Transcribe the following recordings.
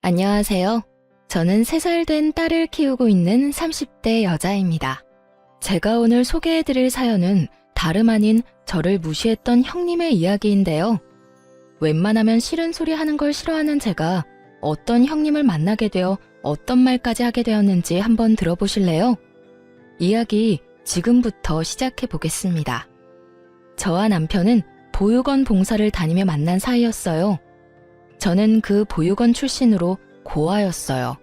안녕하세요. 저는 3살 된 딸을 키우고 있는 30대 여자입니다. 제가 오늘 소개해드릴 사연은 다름 아닌 저를 무시했던 형님의 이야기인데요. 웬만하면 싫은 소리 하는 걸 싫어하는 제가 어떤 형님을 만나게 되어 어떤 말까지 하게 되었는지 한번 들어보실래요? 이야기 지금부터 시작해 보겠습니다. 저와 남편은 보육원 봉사를 다니며 만난 사이였어요. 저는 그 보육원 출신으로 고아였어요.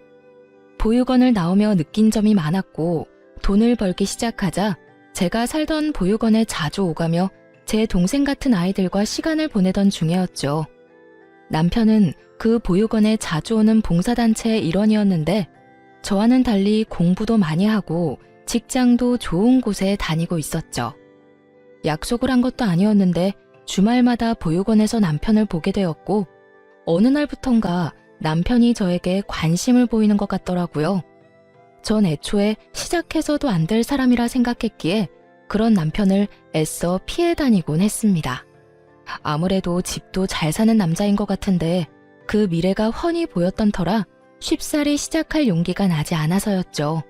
보육원을 나오며 느낀 점이 많았고 돈을 벌기 시작하자 제가 살던 보육원에 자주 오가며 제 동생 같은 아이들과 시간을 보내던 중이었죠. 남편은 그 보육원에 자주 오는 봉사단체의 일원이었는데 저와는 달리 공부도 많이 하고 직장도 좋은 곳에 다니고 있었죠. 약속을 한 것도 아니었는데 주말마다 보육원에서 남편을 보게 되었고 어느 날부턴가 남편이 저에게 관심을 보이는 것 같더라고요. 전 애초에 시작해서도 안 될 사람이라 생각했기에 그런 남편을 애써 피해 다니곤 했습니다. 아무래도 집도 잘 사는 남자인 것 같은데 그 미래가 훤히 보였던 터라 쉽사리 시작할 용기가 나지 않아서였죠.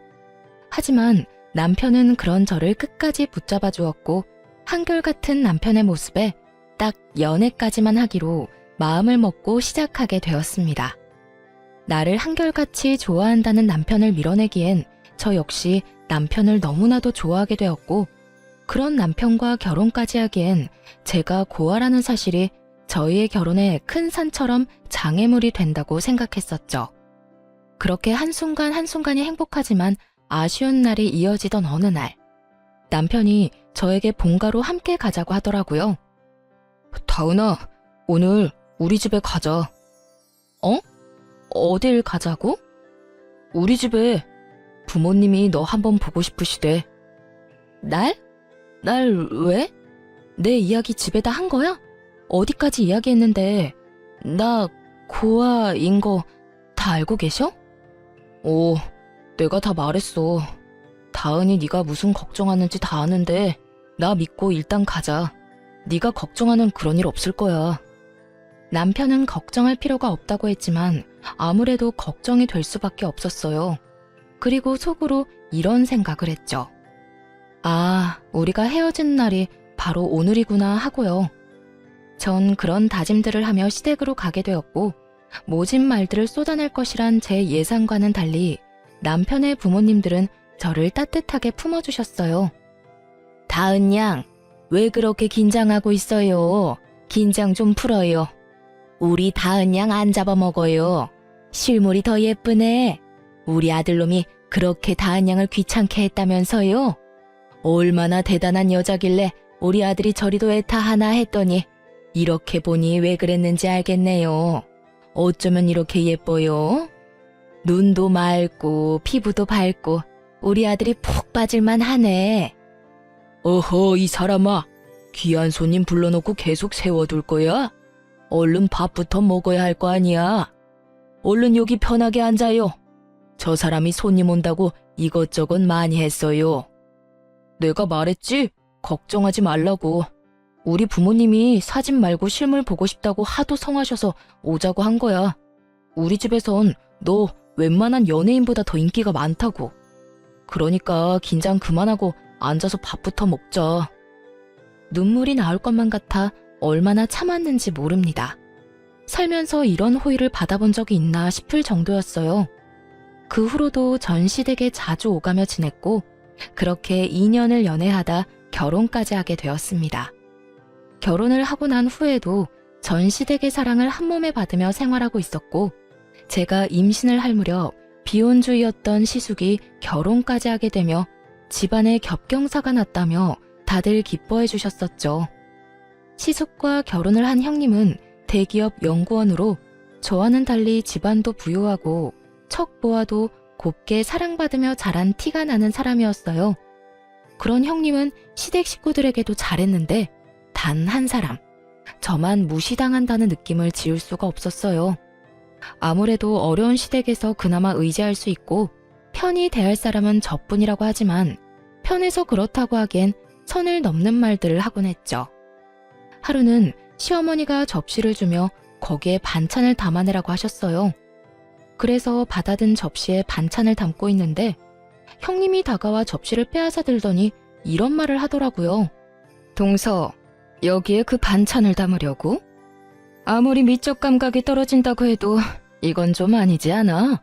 하지만 남편은 그런 저를 끝까지 붙잡아 주었고 한결같은 남편의 모습에 딱 연애까지만 하기로 마음을 먹고 시작하게 되었습니다. 나를 한결같이 좋아한다는 남편을 밀어내기엔 저 역시 남편을 너무나도 좋아하게 되었고 그런 남편과 결혼까지 하기엔 제가 고아라는 사실이 저희의 결혼에 큰 산처럼 장애물이 된다고 생각했었죠. 그렇게 한순간 한순간이 행복하지만 아쉬운 날이 이어지던 어느 날 남편이 저에게 본가로 함께 가자고 하더라고요. 다은아, 오늘 우리 집에 가자. 어? 어딜 가자고? 우리 집에 부모님이 너 한번 보고 싶으시대. 날? 날 왜? 내 이야기 집에다 한 거야? 어디까지 이야기했는데 나 고아인 거 다 알고 계셔? 오, 내가 다 말했어. 다은이 네가 무슨 걱정하는지 다 아는데 나 믿고 일단 가자. 네가 걱정하는 그런 일 없을 거야. 남편은 걱정할 필요가 없다고 했지만 아무래도 걱정이 될 수밖에 없었어요. 그리고 속으로 이런 생각을 했죠. 아, 우리가 헤어진 날이 바로 오늘이구나 하고요. 전 그런 다짐들을 하며 시댁으로 가게 되었고 모진 말들을 쏟아낼 것이란 제 예상과는 달리 남편의 부모님들은 저를 따뜻하게 품어주셨어요. 다은 양, 왜 그렇게 긴장하고 있어요? 긴장 좀 풀어요. 우리 다은 양 안 잡아먹어요. 실물이 더 예쁘네. 우리 아들놈이 그렇게 다은 양을 귀찮게 했다면서요? 얼마나 대단한 여자길래 우리 아들이 저리도 애타하나 했더니 이렇게 보니 왜 그랬는지 알겠네요. 어쩌면 이렇게 예뻐요? 눈도 맑고 피부도 밝고 우리 아들이 푹 빠질만 하네. 어허, 이 사람아. 귀한 손님 불러놓고 계속 세워둘 거야? 얼른 밥부터 먹어야 할 거 아니야. 얼른 여기 편하게 앉아요. 저 사람이 손님 온다고 이것저것 많이 했어요. 내가 말했지? 걱정하지 말라고. 우리 부모님이 사진 말고 실물 보고 싶다고 하도 성하셔서 오자고 한 거야. 우리 집에선 너 웬만한 연예인보다 더 인기가 많다고. 그러니까 긴장 그만하고 앉아서 밥부터 먹자. 눈물이 나올 것만 같아 얼마나 참았는지 모릅니다. 살면서 이런 호의를 받아본 적이 있나 싶을 정도였어요. 그 후로도 전 시댁에 자주 오가며 지냈고 그렇게 2년을 연애하다 결혼까지 하게 되었습니다. 결혼을 하고 난 후에도 전 시댁의 사랑을 한몸에 받으며 생활하고 있었고 제가 임신을 할 무렵 비혼주의였던 시숙이 결혼까지 하게 되며 집안에 겹경사가 났다며 다들 기뻐해 주셨었죠. 시숙과 결혼을 한 형님은 대기업 연구원으로 저와는 달리 집안도 부유하고 척 보아도 곱게 사랑받으며 자란 티가 나는 사람이었어요. 그런 형님은 시댁 식구들에게도 잘했는데 단 한 사람, 저만 무시당한다는 느낌을 지울 수가 없었어요. 아무래도 어려운 시댁에서 그나마 의지할 수 있고 편히 대할 사람은 저뿐이라고 하지만 편해서 그렇다고 하기엔 선을 넘는 말들을 하곤 했죠. 하루는 시어머니가 접시를 주며 거기에 반찬을 담아내라고 하셨어요. 그래서 받아든 접시에 반찬을 담고 있는데 형님이 다가와 접시를 빼앗아 들더니 이런 말을 하더라고요. 동서, 여기에 그 반찬을 담으려고? 아무리 미적 감각이 떨어진다고 해도 이건 좀 아니지 않아?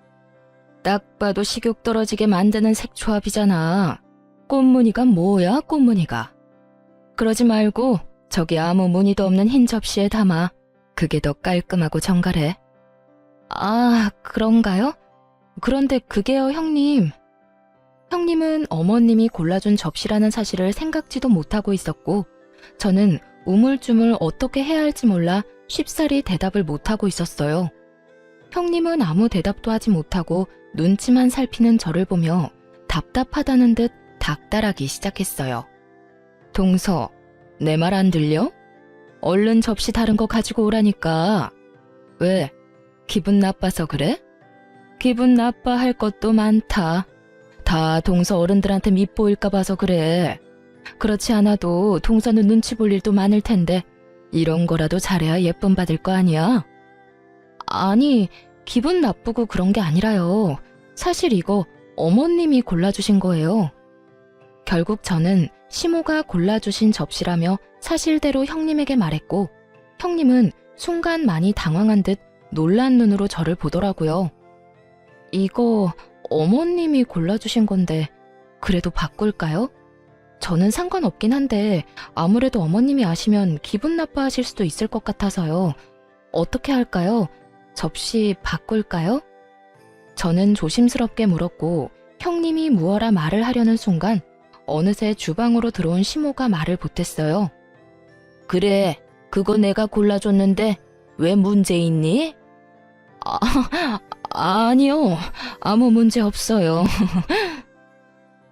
딱 봐도 식욕 떨어지게 만드는 색조합이잖아. 꽃무늬가 뭐야, 꽃무늬가? 그러지 말고 저기 아무 무늬도 없는 흰 접시에 담아. 그게 더 깔끔하고 정갈해. 아, 그런가요? 그런데 그게요, 형님. 형님은 어머님이 골라준 접시라는 사실을 생각지도 못하고 있었고, 저는 우물쭈물 어떻게 해야 할지 몰라 쉽사리 대답을 못하고 있었어요. 형님은 아무 대답도 하지 못하고 눈치만 살피는 저를 보며 답답하다는 듯 닥달하기 시작했어요. 동서, 내 말 안 들려? 얼른 접시 다른 거 가지고 오라니까. 왜? 기분 나빠서 그래? 기분 나빠할 것도 많다. 다 동서 어른들한테 밉보일까 봐서 그래. 그렇지 않아도 동서는 눈치 볼 일도 많을 텐데 이런 거라도 잘해야 예쁨 받을 거 아니야? 아니, 기분 나쁘고 그런 게 아니라요. 사실 이거 어머님이 골라주신 거예요. 결국 저는 시모가 골라주신 접시라며 사실대로 형님에게 말했고, 형님은 순간 많이 당황한 듯 놀란 눈으로 저를 보더라고요. 이거 어머님이 골라주신 건데 그래도 바꿀까요? 저는 상관없긴 한데 아무래도 어머님이 아시면 기분 나빠하실 수도 있을 것 같아서요. 어떻게 할까요? 접시 바꿀까요? 저는 조심스럽게 물었고 형님이 무어라 말을 하려는 순간 어느새 주방으로 들어온 시모가 말을 보탰어요. 그래, 그거 내가 골라줬는데 왜 문제 있니? 아니요, 아무 문제 없어요.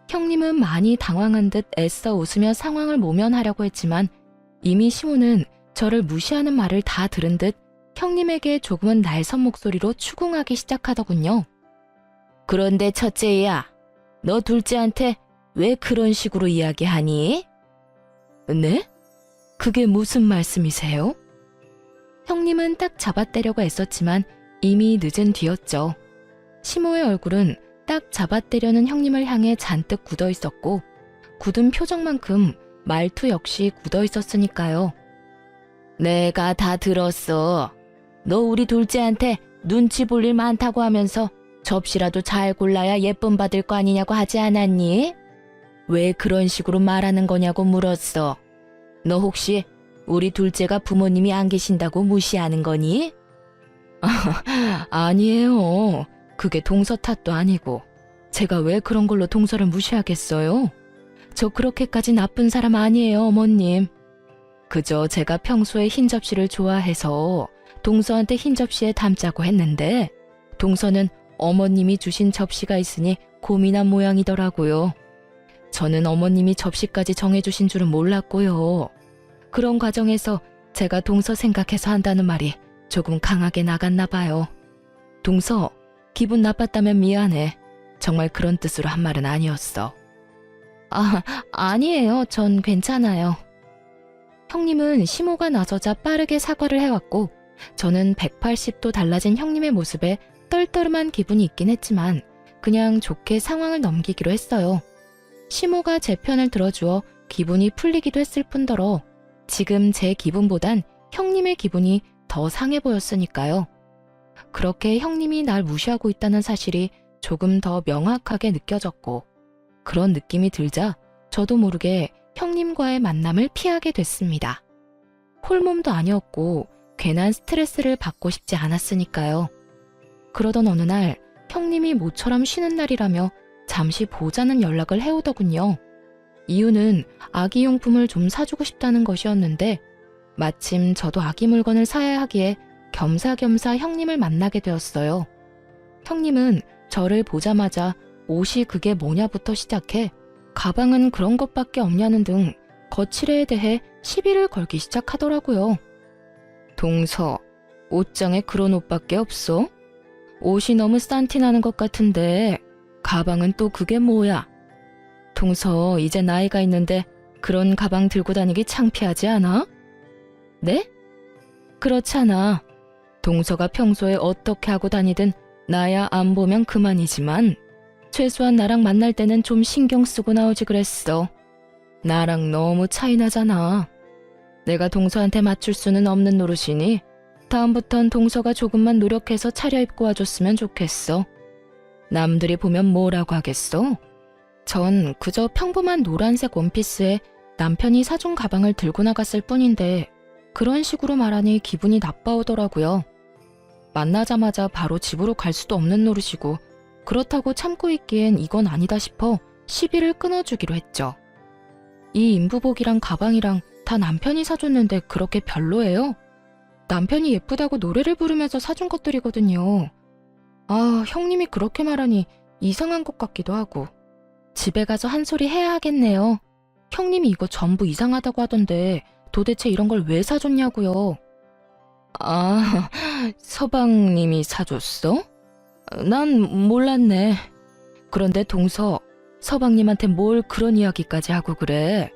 형님은 많이 당황한 듯 애써 웃으며 상황을 모면하려고 했지만 이미 시모는 저를 무시하는 말을 다 들은 듯 형님에게 조금은 날선 목소리로 추궁하기 시작하더군요. 그런데 첫째야, 너 둘째한테 왜 그런 식으로 이야기하니? 네? 그게 무슨 말씀이세요? 형님은 딱 잡아떼려고 애썼지만 이미 늦은 뒤였죠. 시모의 얼굴은 딱 잡아떼려는 형님을 향해 잔뜩 굳어 있었고 굳은 표정만큼 말투 역시 굳어 있었으니까요. 내가 다 들었어. 너 우리 둘째한테 눈치 볼 일 많다고 하면서 접시라도 잘 골라야 예쁨 받을 거 아니냐고 하지 않았니? 왜 그런 식으로 말하는 거냐고 물었어. 너 혹시 우리 둘째가 부모님이 안 계신다고 무시하는 거니? 아니에요. 그게 동서 탓도 아니고 제가 왜 그런 걸로 동서를 무시하겠어요? 저 그렇게까지 나쁜 사람 아니에요, 어머님. 그저 제가 평소에 흰 접시를 좋아해서 동서한테 흰 접시에 담자고 했는데 동서는 어머님이 주신 접시가 있으니 고민한 모양이더라고요. 저는 어머님이 접시까지 정해주신 줄은 몰랐고요. 그런 과정에서 제가 동서 생각해서 한다는 말이 조금 강하게 나갔나 봐요. 동서, 기분 나빴다면 미안해. 정말 그런 뜻으로 한 말은 아니었어. 아니에요. 전 괜찮아요. 형님은 시모가 나서자 빠르게 사과를 해왔고 저는 180도 달라진 형님의 모습에 떨떠름한 기분이 있긴 했지만 그냥 좋게 상황을 넘기기로 했어요. 시모가 제 편을 들어주어 기분이 풀리기도 했을 뿐더러 지금 제 기분보단 형님의 기분이 더 상해 보였으니까요. 그렇게 형님이 날 무시하고 있다는 사실이 조금 더 명확하게 느껴졌고 그런 느낌이 들자 저도 모르게 형님과의 만남을 피하게 됐습니다. 홀몸도 아니었고 괜한 스트레스를 받고 싶지 않았으니까요. 그러던 어느 날 형님이 모처럼 쉬는 날이라며 잠시 보자는 연락을 해오더군요. 이유는 아기 용품을 좀 사주고 싶다는 것이었는데 마침 저도 아기 물건을 사야 하기에 겸사겸사 형님을 만나게 되었어요. 형님은 저를 보자마자 옷이 그게 뭐냐부터 시작해 가방은 그런 것밖에 없냐는 등 거칠애에 대해 시비를 걸기 시작하더라고요. 동서, 옷장에 그런 옷밖에 없어? 옷이 너무 싼티나는 것 같은데 가방은 또 그게 뭐야? 동서, 이제 나이가 있는데 그런 가방 들고 다니기 창피하지 않아? 네? 그렇잖아. 동서가 평소에 어떻게 하고 다니든 나야 안 보면 그만이지만 최소한 나랑 만날 때는 좀 신경 쓰고 나오지 그랬어. 나랑 너무 차이 나잖아. 내가 동서한테 맞출 수는 없는 노릇이니 다음부턴 동서가 조금만 노력해서 차려입고 와줬으면 좋겠어. 남들이 보면 뭐라고 하겠어? 전 그저 평범한 노란색 원피스에 남편이 사준 가방을 들고 나갔을 뿐인데 그런 식으로 말하니 기분이 나빠오더라고요. 만나자마자 바로 집으로 갈 수도 없는 노릇이고 그렇다고 참고 있기엔 이건 아니다 싶어 시비를 끊어주기로 했죠. 이 인부복이랑 가방이랑 다 남편이 사줬는데 그렇게 별로예요? 남편이 예쁘다고 노래를 부르면서 사준 것들이거든요. 아, 형님이 그렇게 말하니 이상한 것 같기도 하고. 집에 가서 한 소리 해야 하겠네요. 형님이 이거 전부 이상하다고 하던데 도대체 이런 걸 왜 사줬냐고요. 아, 서방님이 사줬어? 난 몰랐네. 그런데 동서, 서방님한테 뭘 그런 이야기까지 하고 그래?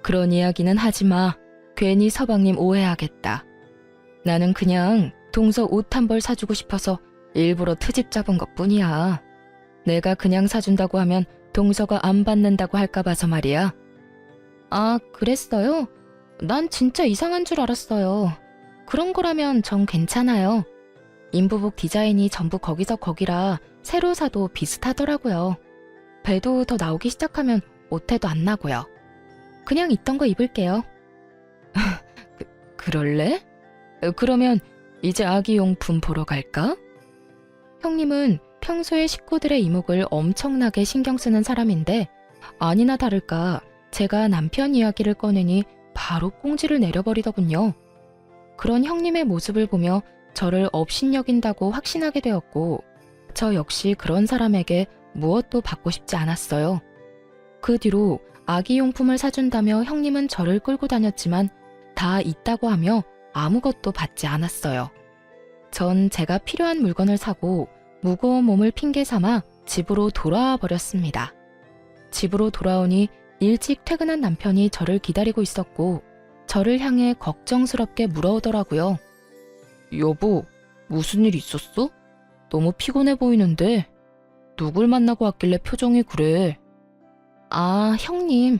그런 이야기는 하지 마. 괜히 서방님 오해하겠다. 나는 그냥 동서 옷 한 벌 사주고 싶어서 일부러 트집 잡은 것뿐이야. 내가 그냥 사준다고 하면 동서가 안 받는다고 할까 봐서 말이야. 아, 그랬어요? 난 진짜 이상한 줄 알았어요. 그런 거라면 전 괜찮아요. 인부복 디자인이 전부 거기서 거기라 새로 사도 비슷하더라고요. 배도 더 나오기 시작하면 옷태도 안 나고요. 그냥 있던 거 입을게요. 그럴래? 그러면 이제 아기용품 보러 갈까? 형님은 평소에 식구들의 이목을 엄청나게 신경 쓰는 사람인데 아니나 다를까 제가 남편 이야기를 꺼내니 바로 꽁지를 내려버리더군요. 그런 형님의 모습을 보며 저를 업신여긴다고 확신하게 되었고 저 역시 그런 사람에게 무엇도 받고 싶지 않았어요. 그 뒤로 아기용품을 사준다며 형님은 저를 끌고 다녔지만 다 있다고 하며 아무것도 받지 않았어요. 전 제가 필요한 물건을 사고 무거운 몸을 핑계 삼아 집으로 돌아와 버렸습니다. 집으로 돌아오니 일찍 퇴근한 남편이 저를 기다리고 있었고 저를 향해 걱정스럽게 물어오더라고요. 여보, 무슨 일 있었어? 너무 피곤해 보이는데 누굴 만나고 왔길래 표정이 그래? 아, 형님.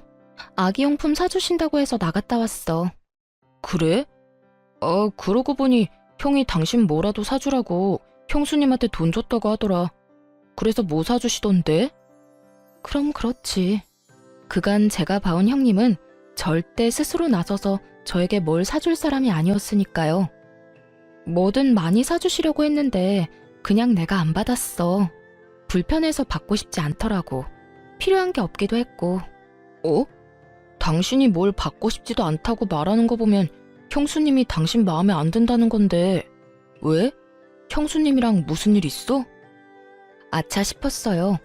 아기용품 사주신다고 해서 나갔다 왔어. 그래? 그러고 보니 형이 당신 뭐라도 사주라고 형수님한테 돈 줬다고 하더라. 그래서 뭐 사주시던데? 그럼 그렇지. 그간 제가 봐온 형님은 절대 스스로 나서서 저에게 뭘 사줄 사람이 아니었으니까요. 뭐든 많이 사주시려고 했는데 그냥 내가 안 받았어. 불편해서 받고 싶지 않더라고. 필요한 게 없기도 했고. 당신이 뭘 받고 싶지도 않다고 말하는 거 보면 형수님이 당신 마음에 안 든다는 건데 왜? 형수님이랑 무슨 일 있어? 아차 싶었어요.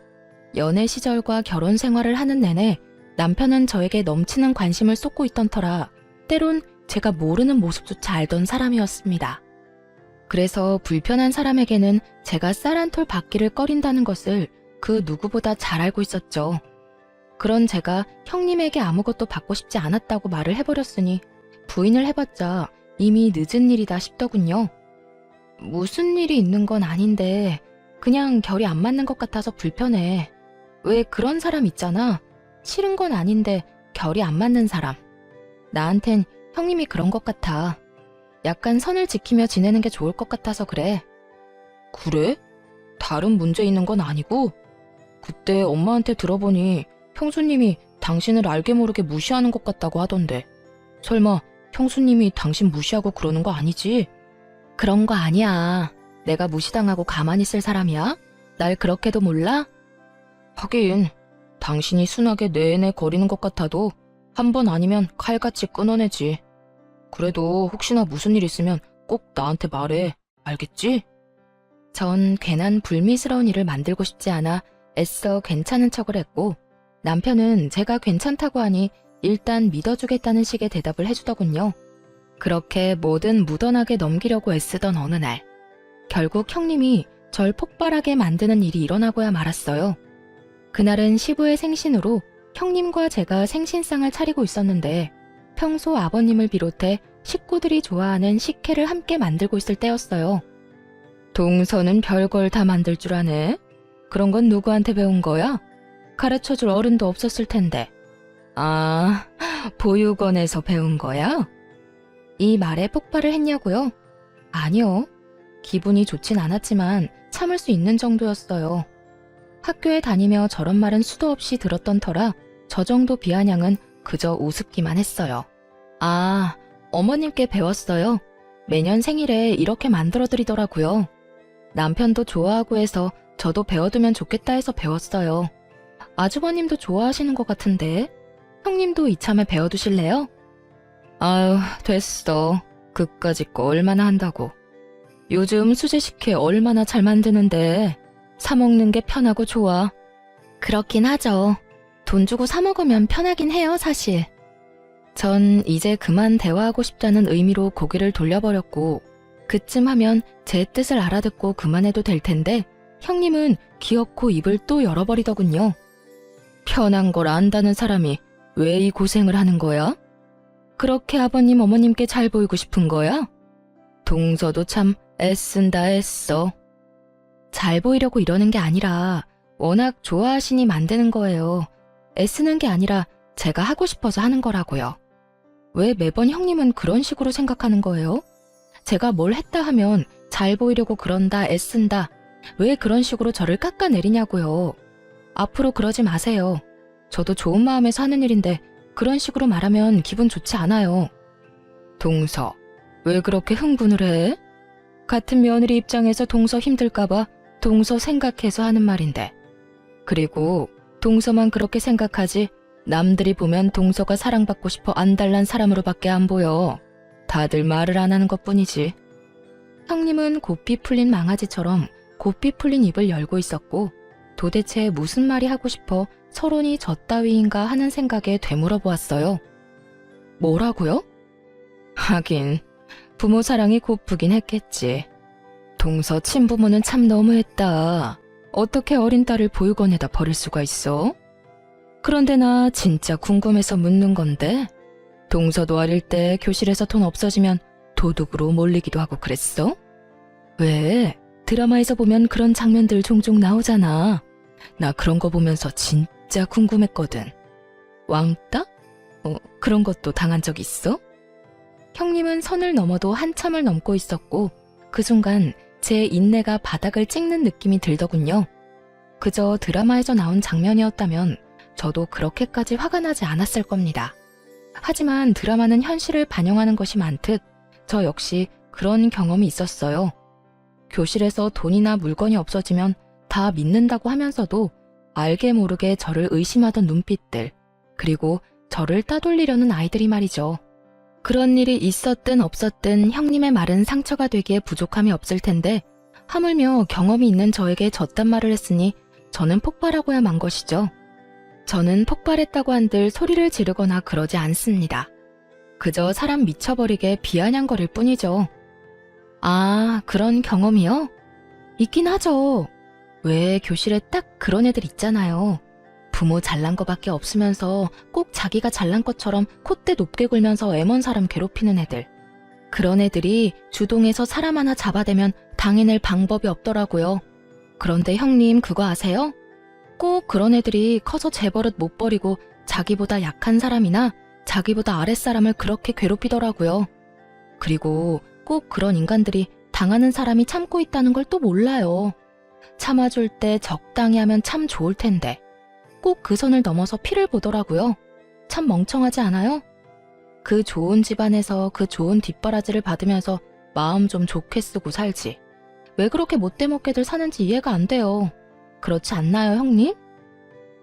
연애 시절과 결혼 생활을 하는 내내 남편은 저에게 넘치는 관심을 쏟고 있던 터라 때론 제가 모르는 모습조차 알던 사람이었습니다. 그래서 불편한 사람에게는 제가 쌀 한 톨 받기를 꺼린다는 것을 그 누구보다 잘 알고 있었죠. 그런 제가 형님에게 아무것도 받고 싶지 않았다고 말을 해버렸으니 부인을 해봤자 이미 늦은 일이다 싶더군요. 무슨 일이 있는 건 아닌데 그냥 결이 안 맞는 것 같아서 불편해. 왜 그런 사람 있잖아. 싫은 건 아닌데 결이 안 맞는 사람. 나한텐 형님이 그런 것 같아. 약간 선을 지키며 지내는 게 좋을 것 같아서 그래. 그래? 다른 문제 있는 건 아니고? 그때 엄마한테 들어보니 형수님이 당신을 알게 모르게 무시하는 것 같다고 하던데. 설마 형수님이 당신 무시하고 그러는 거 아니지? 그런 거 아니야. 내가 무시당하고 가만히 있을 사람이야? 날 그렇게도 몰라? 하긴 당신이 순하게 내내 거리는 것 같아도 한 번 아니면 칼같이 끊어내지. 그래도 혹시나 무슨 일 있으면 꼭 나한테 말해. 알겠지? 전 괜한 불미스러운 일을 만들고 싶지 않아 애써 괜찮은 척을 했고 남편은 제가 괜찮다고 하니 일단 믿어주겠다는 식의 대답을 해주더군요. 그렇게 뭐든 무던하게 넘기려고 애쓰던 어느 날 결국 형님이 절 폭발하게 만드는 일이 일어나고야 말았어요. 그날은 시부의 생신으로 형님과 제가 생신상을 차리고 있었는데 평소 아버님을 비롯해 식구들이 좋아하는 식혜를 함께 만들고 있을 때였어요. 동서는 별걸 다 만들 줄 아네. 그런 건 누구한테 배운 거야? 가르쳐줄 어른도 없었을 텐데. 아, 보육원에서 배운 거야? 이 말에 폭발을 했냐고요? 아니요. 기분이 좋진 않았지만 참을 수 있는 정도였어요. 학교에 다니며 저런 말은 수도 없이 들었던 터라 저 정도 비아냥은 그저 우습기만 했어요. 아, 어머님께 배웠어요. 매년 생일에 이렇게 만들어드리더라고요. 남편도 좋아하고 해서 저도 배워두면 좋겠다 해서 배웠어요. 아주버님도 좋아하시는 것 같은데 형님도 이참에 배워두실래요? 아유, 됐어. 그까짓 거 얼마나 한다고. 요즘 수제식혜 얼마나 잘 만드는데 사 먹는 게 편하고 좋아. 그렇긴 하죠. 돈 주고 사 먹으면 편하긴 해요, 사실. 전 이제 그만 대화하고 싶다는 의미로 고개를 돌려버렸고 그쯤 하면 제 뜻을 알아듣고 그만해도 될 텐데 형님은 기어코 입을 또 열어버리더군요. 편한 걸 안다는 사람이 왜 이 고생을 하는 거야? 그렇게 아버님 어머님께 잘 보이고 싶은 거야? 동서도 참 애쓴다 애써. 잘 보이려고 이러는 게 아니라 워낙 좋아하시니 만드는 거예요. 애쓰는 게 아니라 제가 하고 싶어서 하는 거라고요. 왜 매번 형님은 그런 식으로 생각하는 거예요? 제가 뭘 했다 하면 잘 보이려고 그런다, 애쓴다. 왜 그런 식으로 저를 깎아내리냐고요. 앞으로 그러지 마세요. 저도 좋은 마음에서 하는 일인데 그런 식으로 말하면 기분 좋지 않아요. 동서, 왜 그렇게 흥분을 해? 같은 며느리 입장에서 동서 힘들까봐 동서 생각해서 하는 말인데. 그리고 동서만 그렇게 생각하지 남들이 보면 동서가 사랑받고 싶어 안달난 사람으로밖에 안 보여. 다들 말을 안 하는 것뿐이지. 형님은 고삐 풀린 망아지처럼 고삐 풀린 입을 열고 있었고 도대체 무슨 말이 하고 싶어 서론이 저 따위인가 하는 생각에 되물어 보았어요. 뭐라고요? 하긴 부모 사랑이 고프긴 했겠지. 동서 친부모는 참 너무했다. 어떻게 어린 딸을 보육원에다 버릴 수가 있어? 그런데 나 진짜 궁금해서 묻는 건데 동서도 어릴 때 교실에서 돈 없어지면 도둑으로 몰리기도 하고 그랬어? 왜? 드라마에서 보면 그런 장면들 종종 나오잖아. 나 그런 거 보면서 진짜 궁금했거든. 왕따? 그런 것도 당한 적 있어? 형님은 선을 넘어도 한참을 넘고 있었고 그 순간 제 인내가 바닥을 찍는 느낌이 들더군요. 그저 드라마에서 나온 장면이었다면 저도 그렇게까지 화가 나지 않았을 겁니다. 하지만 드라마는 현실을 반영하는 것이 많듯 저 역시 그런 경험이 있었어요. 교실에서 돈이나 물건이 없어지면 다 믿는다고 하면서도 알게 모르게 저를 의심하던 눈빛들, 그리고 저를 따돌리려는 아이들이 말이죠. 그런 일이 있었든 없었든 형님의 말은 상처가 되기에 부족함이 없을 텐데 하물며 경험이 있는 저에게 저딴 말을 했으니 저는 폭발하고야 만 것이죠. 저는 폭발했다고 한들 소리를 지르거나 그러지 않습니다. 그저 사람 미쳐버리게 비아냥거릴 뿐이죠. 아, 그런 경험이요? 있긴 하죠. 왜 교실에 딱 그런 애들 있잖아요. 부모 잘난 거밖에 없으면서 꼭 자기가 잘난 것처럼 콧대 높게 굴면서 애먼 사람 괴롭히는 애들. 그런 애들이 주동에서 사람 하나 잡아대면 당해낼 방법이 없더라고요. 그런데 형님 그거 아세요? 꼭 그런 애들이 커서 제 버릇 못 버리고 자기보다 약한 사람이나 자기보다 아랫사람을 그렇게 괴롭히더라고요. 그리고 꼭 그런 인간들이 당하는 사람이 참고 있다는 걸 또 몰라요. 참아줄 때 적당히 하면 참 좋을 텐데 꼭 그 선을 넘어서 피를 보더라고요. 참 멍청하지 않아요? 그 좋은 집안에서 그 좋은 뒷바라지를 받으면서 마음 좀 좋게 쓰고 살지. 왜 그렇게 못되먹게들 사는지 이해가 안 돼요. 그렇지 않나요, 형님?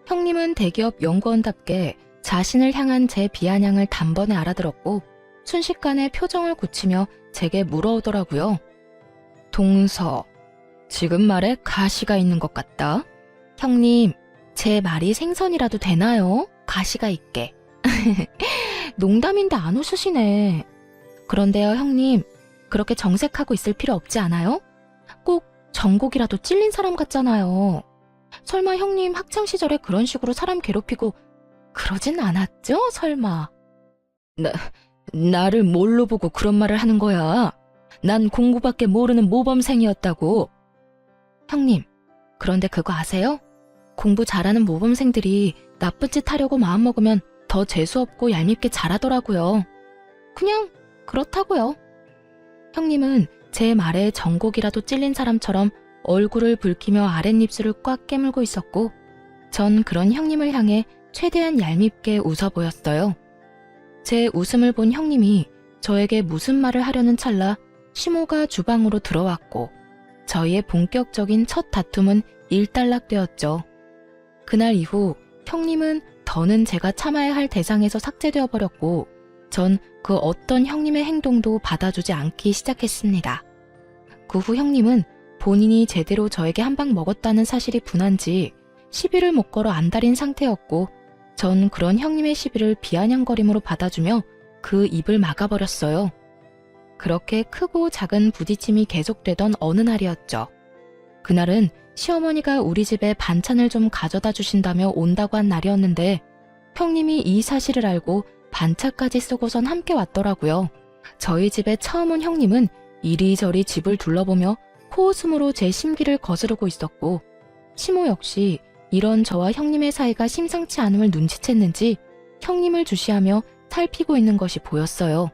형님은 대기업 연구원답게 자신을 향한 제 비아냥을 단번에 알아들었고 순식간에 표정을 굳히며 제게 물어오더라고요. 동서, 지금 말에 가시가 있는 것 같다. 형님, 제 말이 생선이라도 되나요? 가시가 있게. 농담인데 안 웃으시네. 그런데요, 형님, 그렇게 정색하고 있을 필요 없지 않아요? 꼭 정곡이라도 찔린 사람 같잖아요. 설마 형님 학창시절에 그런 식으로 사람 괴롭히고 그러진 않았죠? 설마. 나를 뭘로 보고 그런 말을 하는 거야? 난 공부밖에 모르는 모범생이었다고. 형님, 그런데 그거 아세요? 공부 잘하는 모범생들이 나쁜 짓 하려고 마음먹으면 더 재수없고 얄밉게 잘하더라고요. 그냥 그렇다고요. 형님은 제 말에 전곡이라도 찔린 사람처럼 얼굴을 붉히며 아랫입술을 꽉 깨물고 있었고 전 그런 형님을 향해 최대한 얄밉게 웃어 보였어요. 제 웃음을 본 형님이 저에게 무슨 말을 하려는 찰나 시모가 주방으로 들어왔고 저희의 본격적인 첫 다툼은 일단락되었죠. 그날 이후 형님은 더는 제가 참아야 할 대상에서 삭제되어 버렸고 전 그 어떤 형님의 행동도 받아주지 않기 시작했습니다. 그 후 형님은 본인이 제대로 저에게 한 방 먹었다는 사실이 분한지 시비를 못 걸어 안달인 상태였고 전 그런 형님의 시비를 비아냥거림으로 받아주며 그 입을 막아버렸어요. 그렇게 크고 작은 부딪힘이 계속되던 어느 날이었죠. 그날은 시어머니가 우리 집에 반찬을 좀 가져다 주신다며 온다고 한 날이었는데 형님이 이 사실을 알고 반차까지 쓰고선 함께 왔더라고요. 저희 집에 처음 온 형님은 이리저리 집을 둘러보며 코웃음으로 제 심기를 거스르고 있었고 시모 역시 이런 저와 형님의 사이가 심상치 않음을 눈치챘는지 형님을 주시하며 살피고 있는 것이 보였어요.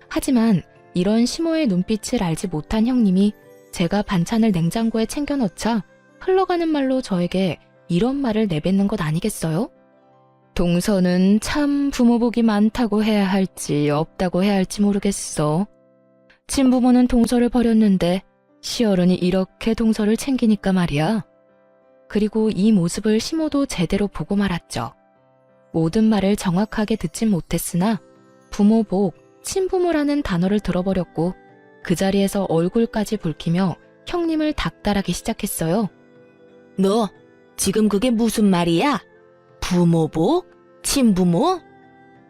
하지만 이런 시모의 눈빛을 알지 못한 형님이 제가 반찬을 냉장고에 챙겨 넣자 흘러가는 말로 저에게 이런 말을 내뱉는 것 아니겠어요? 동서는 참 부모복이 많다고 해야 할지 없다고 해야 할지 모르겠어. 친부모는 동서를 버렸는데 시어른이 이렇게 동서를 챙기니까 말이야. 그리고 이 모습을 시모도 제대로 보고 말았죠. 모든 말을 정확하게 듣진 못했으나 부모복, 친부모라는 단어를 들어버렸고 그 자리에서 얼굴까지 붉히며 형님을 닥달하기 시작했어요. 너 지금 그게 무슨 말이야? 부모복? 친부모?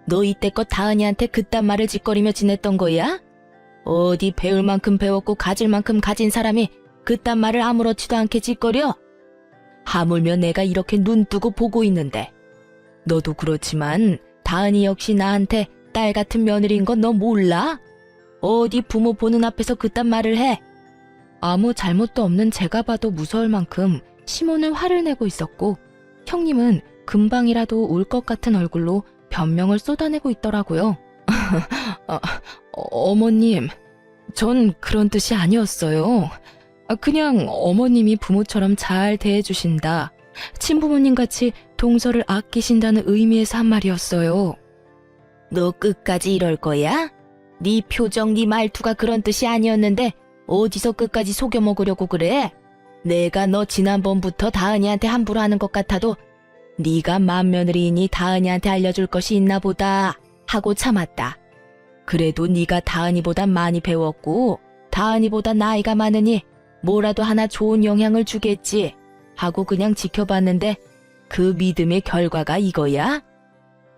너 이때껏 다은이한테 그딴 말을 짓거리며 지냈던 거야? 어디 배울 만큼 배웠고 가질 만큼 가진 사람이 그딴 말을 아무렇지도 않게 짓거려? 하물며 내가 이렇게 눈 뜨고 보고 있는데. 너도 그렇지만 다은이 역시 나한테 딸 같은 며느리인 건 너 몰라? 어디 부모 보는 앞에서 그딴 말을 해? 아무 잘못도 없는 제가 봐도 무서울 만큼 시몬은 화를 내고 있었고 형님은 금방이라도 울 것 같은 얼굴로 변명을 쏟아내고 있더라고요. 어머님, 전 그런 뜻이 아니었어요. 그냥 어머님이 부모처럼 잘 대해주신다. 친부모님같이 동서를 아끼신다는 의미에서 한 말이었어요. 너 끝까지 이럴 거야? 네 표정, 네 말투가 그런 뜻이 아니었는데 어디서 끝까지 속여 먹으려고 그래? 내가 너 지난번부터 다은이한테 함부로 하는 것 같아도 네가 맏며느리이니 다은이한테 알려줄 것이 있나 보다 하고 참았다. 그래도 네가 다은이보다 많이 배웠고 다은이보다 나이가 많으니 뭐라도 하나 좋은 영향을 주겠지 하고 그냥 지켜봤는데 그 믿음의 결과가 이거야?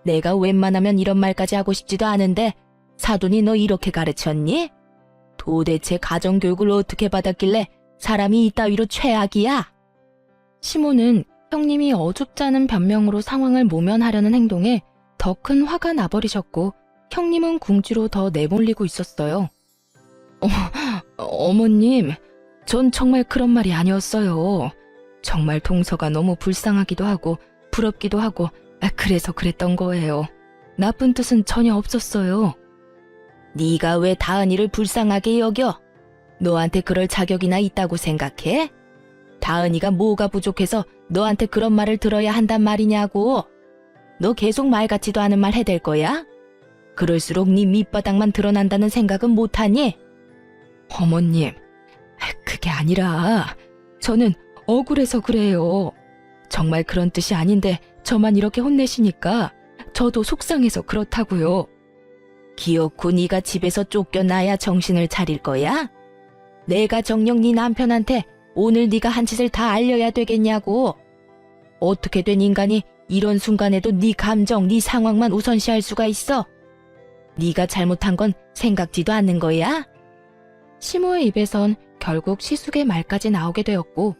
내가 웬만하면 이런 말까지 하고 싶지도 않은데 사돈이 너 이렇게 가르쳤니? 도대체 가정교육을 어떻게 받았길래 사람이 이따위로 최악이야? 시모는 형님이 어줍잖은 변명으로 상황을 모면하려는 행동에 더 큰 화가 나버리셨고 형님은 궁지로 더 내몰리고 있었어요. 어머님, 전 정말 그런 말이 아니었어요. 정말 동서가 너무 불쌍하기도 하고 부럽기도 하고 그래서 그랬던 거예요. 나쁜 뜻은 전혀 없었어요. 네가 왜 다은이를 불쌍하게 여겨? 너한테 그럴 자격이나 있다고 생각해? 다은이가 뭐가 부족해서 너한테 그런 말을 들어야 한단 말이냐고. 너 계속 말 같지도 않은 말 해댈 거야? 그럴수록 네 밑바닥만 드러난다는 생각은 못하니? 어머님, 그게 아니라 저는 억울해서 그래요. 정말 그런 뜻이 아닌데 저만 이렇게 혼내시니까 저도 속상해서 그렇다고요. 기어코 네가 집에서 쫓겨나야 정신을 차릴 거야? 내가 정녕 네 남편한테 오늘 네가 한 짓을 다 알려야 되겠냐고. 어떻게 된 인간이 이런 순간에도 네 감정, 네 상황만 우선시할 수가 있어? 네가 잘못한 건 생각지도 않는 거야? 시모의 입에선 결국 시숙의 말까지 나오게 되었고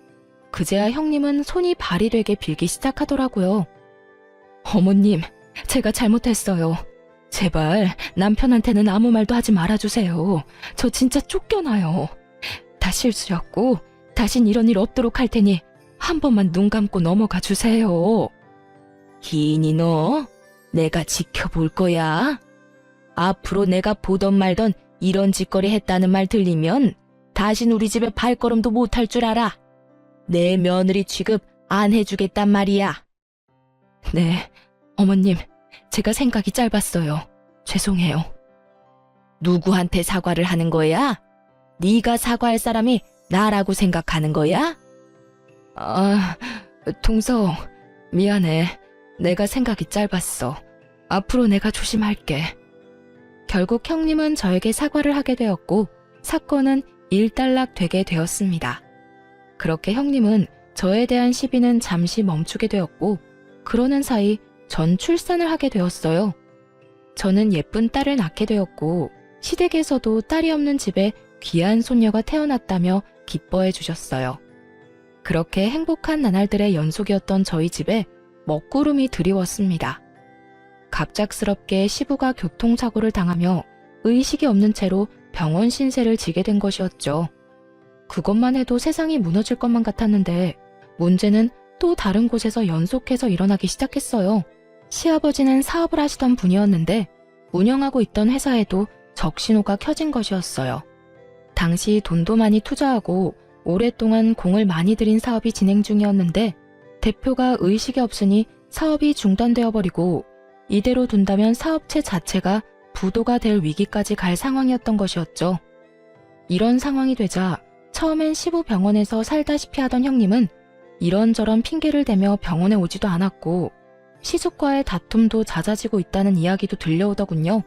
그제야 형님은 손이 발이 되게 빌기 시작하더라고요. 어머님, 제가 잘못했어요. 제발 남편한테는 아무 말도 하지 말아주세요. 저 진짜 쫓겨나요. 다 실수였고 다신 이런 일 없도록 할 테니 한 번만 눈 감고 넘어가 주세요. 기인이 너, 내가 지켜볼 거야. 앞으로 내가 보던 말던 이런 짓거리 했다는 말 들리면 다신 우리 집에 발걸음도 못할 줄 알아. 내 며느리 취급 안 해주겠단 말이야. 네, 어머님, 제가 생각이 짧았어요. 죄송해요. 누구한테 사과를 하는 거야? 네가 사과할 사람이 나라고 생각하는 거야? 아, 동서, 미안해. 내가 생각이 짧았어. 앞으로 내가 조심할게. 결국 형님은 저에게 사과를 하게 되었고 사건은 일단락되게 되었습니다. 그렇게 형님은 저에 대한 시비는 잠시 멈추게 되었고 그러는 사이 전 출산을 하게 되었어요. 저는 예쁜 딸을 낳게 되었고 시댁에서도 딸이 없는 집에 귀한 손녀가 태어났다며 기뻐해 주셨어요. 그렇게 행복한 나날들의 연속이었던 저희 집에 먹구름이 드리웠습니다. 갑작스럽게 시부가 교통사고를 당하며 의식이 없는 채로 병원 신세를 지게 된 것이었죠. 그것만 해도 세상이 무너질 것만 같았는데 문제는 또 다른 곳에서 연속해서 일어나기 시작했어요. 시아버지는 사업을 하시던 분이었는데 운영하고 있던 회사에도 적신호가 켜진 것이었어요. 당시 돈도 많이 투자하고 오랫동안 공을 많이 들인 사업이 진행 중이었는데 대표가 의식이 없으니 사업이 중단되어 버리고 이대로 둔다면 사업체 자체가 부도가 될 위기까지 갈 상황이었던 것이었죠. 이런 상황이 되자 처음엔 시부 병원에서 살다시피 하던 형님은 이런저런 핑계를 대며 병원에 오지도 않았고 시숙과의 다툼도 잦아지고 있다는 이야기도 들려오더군요.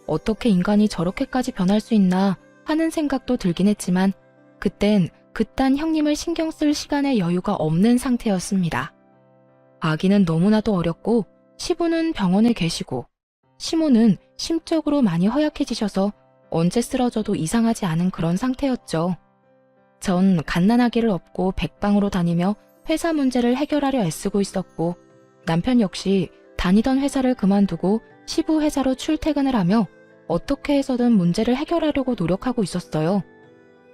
어떻게 인간이 저렇게까지 변할 수 있나 하는 생각도 들긴 했지만 그땐 그딴 형님을 신경 쓸 시간의 여유가 없는 상태였습니다. 아기는 너무나도 어렸고 시부는 병원에 계시고 시모는 심적으로 많이 허약해지셔서 언제 쓰러져도 이상하지 않은 그런 상태였죠. 전 갓난아기를 업고 백방으로 다니며 회사 문제를 해결하려 애쓰고 있었고 남편 역시 다니던 회사를 그만두고 시부 회사로 출퇴근을 하며 어떻게 해서든 문제를 해결하려고 노력하고 있었어요.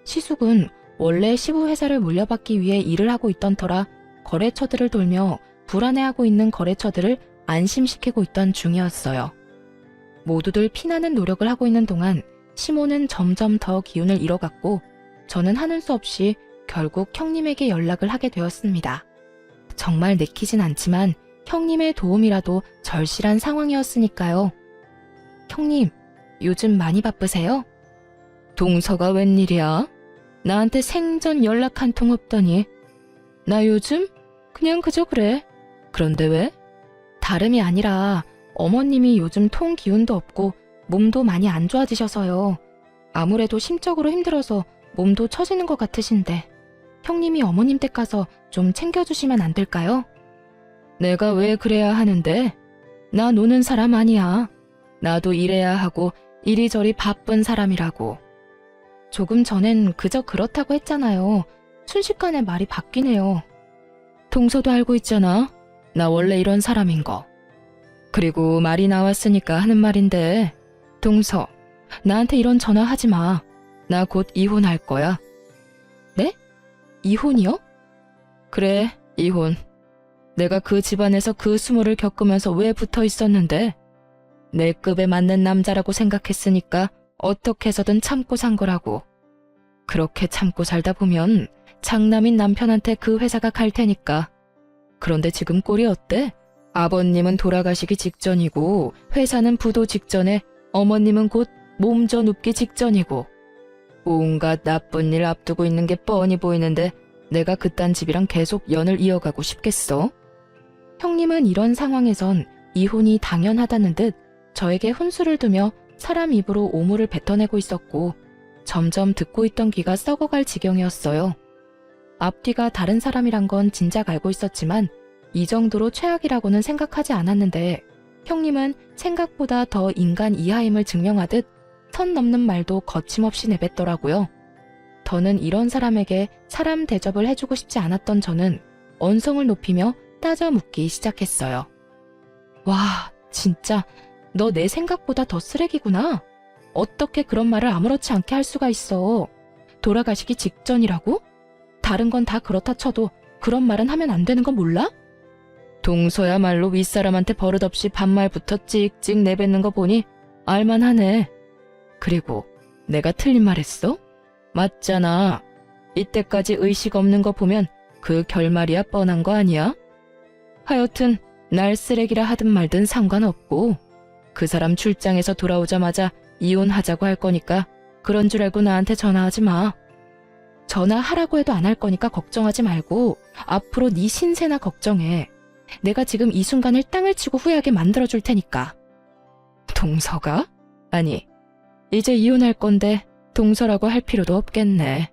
시숙은 원래 시부 회사를 물려받기 위해 일을 하고 있던 터라 거래처들을 돌며 불안해하고 있는 거래처들을 안심시키고 있던 중이었어요. 모두들 피나는 노력을 하고 있는 동안 시모는 점점 더 기운을 잃어갔고 저는 하는 수 없이 결국 형님에게 연락을 하게 되었습니다. 정말 내키진 않지만 형님의 도움이라도 절실한 상황이었으니까요. 형님, 요즘 많이 바쁘세요? 동서가 웬일이야? 나한테 생전 연락 한 통 없더니. 나 요즘? 그냥 그저 그래. 그런데 왜? 다름이 아니라 어머님이 요즘 통 기운도 없고 몸도 많이 안 좋아지셔서요. 아무래도 심적으로 힘들어서 몸도 처지는 것 같으신데 형님이 어머님 댁 가서 좀 챙겨주시면 안 될까요? 내가 왜 그래야 하는데? 나 노는 사람 아니야. 나도 일해야 하고 이리저리 바쁜 사람이라고. 조금 전엔 그저 그렇다고 했잖아요. 순식간에 말이 바뀌네요. 동서도 알고 있잖아. 나 원래 이런 사람인 거. 그리고 말이 나왔으니까 하는 말인데 동서, 나한테 이런 전화 하지 마. 나 곧 이혼할 거야. 네? 이혼이요? 그래, 이혼. 내가 그 집안에서 그 수모를 겪으면서 왜 붙어 있었는데 내 급에 맞는 남자라고 생각했으니까 어떻게 해서든 참고 산 거라고. 그렇게 참고 살다 보면 장남인 남편한테 그 회사가 갈 테니까. 그런데 지금 꼴이 어때? 아버님은 돌아가시기 직전이고 회사는 부도 직전에 어머님은 곧 몸져 눕기 직전이고 온갖 나쁜 일 앞두고 있는 게 뻔히 보이는데 내가 그딴 집이랑 계속 연을 이어가고 싶겠어? 형님은 이런 상황에선 이혼이 당연하다는 듯 저에게 훈수를 두며 사람 입으로 오물을 뱉어내고 있었고 점점 듣고 있던 귀가 썩어갈 지경이었어요. 앞뒤가 다른 사람이란 건 진작 알고 있었지만 이 정도로 최악이라고는 생각하지 않았는데 형님은 생각보다 더 인간 이하임을 증명하듯 선 넘는 말도 거침없이 내뱉더라고요. 더는 이런 사람에게 사람 대접을 해주고 싶지 않았던 저는 언성을 높이며 따져 묻기 시작했어요. 와, 진짜 너 내 생각보다 더 쓰레기구나. 어떻게 그런 말을 아무렇지 않게 할 수가 있어. 돌아가시기 직전이라고? 다른 건 다 그렇다 쳐도 그런 말은 하면 안 되는 건 몰라? 동서야말로 윗사람한테 버릇없이 반말부터 찍찍 내뱉는 거 보니 알만하네. 그리고 내가 틀린 말 했어? 맞잖아. 이때까지 의식 없는 거 보면 그 결말이야 뻔한 거 아니야? 하여튼 날 쓰레기라 하든 말든 상관없고 그 사람 출장에서 돌아오자마자 이혼하자고 할 거니까 그런 줄 알고 나한테 전화하지 마. 전화하라고 해도 안 할 거니까 걱정하지 말고 앞으로 네 신세나 걱정해. 내가 지금 이 순간을 땅을 치고 후회하게 만들어줄 테니까. 동서가? 아니, 이제 이혼할 건데 동서라고 할 필요도 없겠네.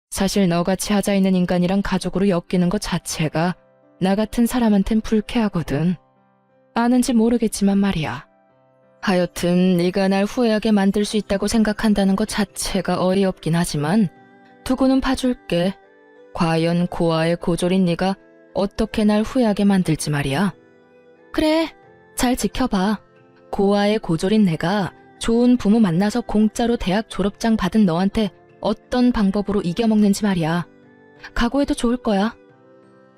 사실 너같이 하자 있는 인간이랑 가족으로 엮이는 것 자체가 나 같은 사람한텐 불쾌하거든. 아는지 모르겠지만 말이야. 하여튼 네가 날 후회하게 만들 수 있다고 생각한다는 것 자체가 어이없긴 하지만 두고는 봐줄게. 과연 고아의 고졸인 네가 어떻게 날 후회하게 만들지 말이야. 그래, 잘 지켜봐. 고아의 고졸인 내가 좋은 부모 만나서 공짜로 대학 졸업장 받은 너한테 어떤 방법으로 이겨먹는지 말이야. 각오해도 좋을 거야.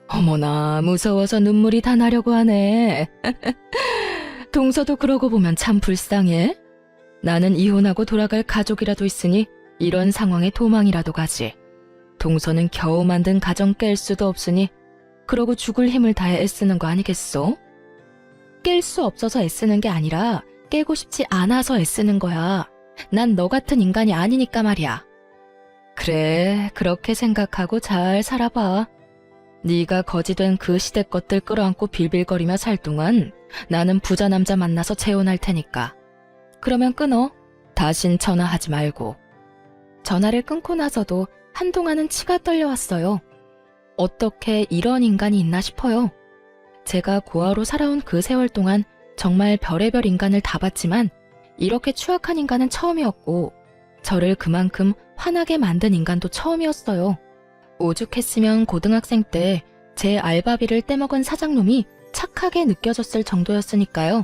어머나, 무서워서 눈물이 다 나려고 하네. 동서도 그러고 보면 참 불쌍해. 나는 이혼하고 돌아갈 가족이라도 있으니 이런 상황에 도망이라도 가지. 동서는 겨우 만든 가정 깰 수도 없으니 그러고 죽을 힘을 다해 애쓰는 거 아니겠소? 깰 수 없어서 애쓰는 게 아니라 깨고 싶지 않아서 애쓰는 거야. 난 너 같은 인간이 아니니까 말이야. 그래, 그렇게 생각하고 잘 살아봐. 네가 거지된 그 시대 것들 끌어안고 빌빌거리며 살 동안 나는 부자 남자 만나서 재혼할 테니까. 그러면 끊어. 다신 전화하지 말고. 전화를 끊고 나서도 한동안은 치가 떨려왔어요. 어떻게 이런 인간이 있나 싶어요. 제가 고아로 살아온 그 세월 동안 정말 별의별 인간을 다 봤지만 이렇게 추악한 인간은 처음이었고 저를 그만큼 화나게 만든 인간도 처음이었어요. 오죽했으면 고등학생 때 제 알바비를 떼먹은 사장놈이 착하게 느껴졌을 정도였으니까요.